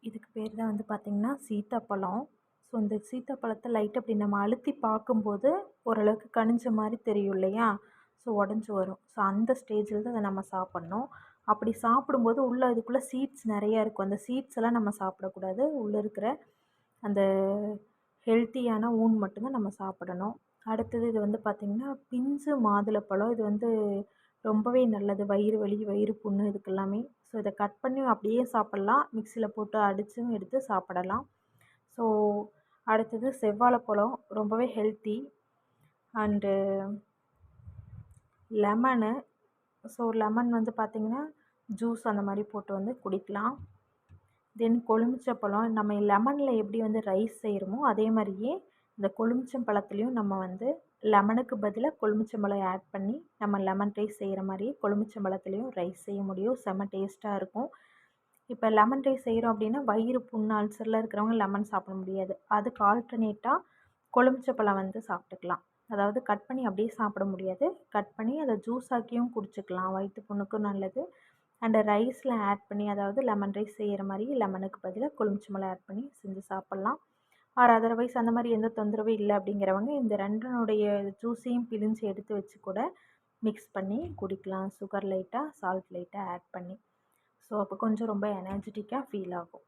இதுக்கு பேர் தான் வந்து பார்த்திங்கன்னா சீத்தாப்பழம். ஸோ இந்த சீத்தாப்பழத்த லைட்டாக இப்படி நம்ம அழுத்தி பார்க்கும்போது ஓரளவுக்கு கனிஞ்ச மாதிரி தெரியும் இல்லையா? ஸோ உடஞ்சி வரும். ஸோ அந்த ஸ்டேஜில் தான் அதை நம்ம சாப்பிட்ணும். அப்படி சாப்பிடும்போது உள்ளே இதுக்குள்ளே சீட்ஸ் நிறையா இருக்கும். அந்த சீட்ஸ் எல்லாம் நம்ம சாப்பிடக்கூடாது. உள்ளே இருக்கிற அந்த ஹெல்த்தியான ஊன் மட்டும்தான் நம்ம சாப்பிடணும். அடுத்தது இது வந்து பார்த்திங்கன்னா பிஞ்சு மாதுளப்பழம். இது வந்து ரொம்பவே நல்லது. வயிறு வலி, வயிறு புண்ணு இதுக்கெல்லாமே. ஸோ இதை கட் பண்ணி அப்படியே சாப்பிட்லாம். மிக்ஸியில் போட்டு அடிச்சும் எடுத்து சாப்பிடலாம். ஸோ அடுத்தது செவ்வாழைப்பழம் ரொம்பவே healthy. And lemon. So lemon வந்து பார்த்திங்கன்னா ஜூஸ் அந்த மாதிரி போட்டு வந்து குடிக்கலாம். தென் கொழுமிச்சப்பழம். நம்ம லெமனில் எப்படி வந்து ரைஸ் செய்கிறோமோ அதே மாதிரியே இந்த கொழுமிச்சம்பழத்துலேயும் நம்ம வந்து லெமனுக்கு பதிலாக கொழுமிச்சம்பழம் ஆட் பண்ணி நம்ம லெமன் ரைஸ் செய்கிற மாதிரியே கொழுமிச்சம்பழத்துலேயும் ரைஸ் செய்ய முடியும். செம்ம டேஸ்ட்டாக இருக்கும். இப்போ லெமன் ரைஸ் செய்கிறோம் அப்படின்னா வயிறு புண்ணு அல்சரில் இருக்கிறவங்க லெமன் சாப்பிட முடியாது. அதுக்கு ஆல்டர்னேட்டாக கொழுமிச்சப்பழம் வந்து சாப்பிட்டுக்கலாம். அதாவது கட் பண்ணி அப்படியே சாப்பிட முடியாது. கட் பண்ணி அதை ஜூஸ் ஆக்கியும் குடிச்சிக்கலாம். வயிற்று புண்ணுக்கும் நல்லது. அண்டு ரைஸில் ஆட் பண்ணி, அதாவது லெமன் ரைஸ் செய்கிற மாதிரி லெமனுக்கு பதிலாக கொழுமிச்சம்பழம் ஆட் பண்ணி செஞ்சு சாப்பிட்லாம். ஆர் அதர்வைஸ் அந்த மாதிரி எந்த தொந்தரவும் இல்லை அப்படிங்கிறவங்க இந்த ரெண்டனுடைய ஜூஸையும் பிழிஞ்சு எடுத்து வச்சு கூட மிக்ஸ் பண்ணி குடிக்கலாம். சுகர் லைட்டாக, சால்ட் லைட்டாக ஆட் பண்ணி. ஸோ அப்போ கொஞ்சம் ரொம்ப எனர்ஜெட்டிக்காக ஃபீல் ஆகும்.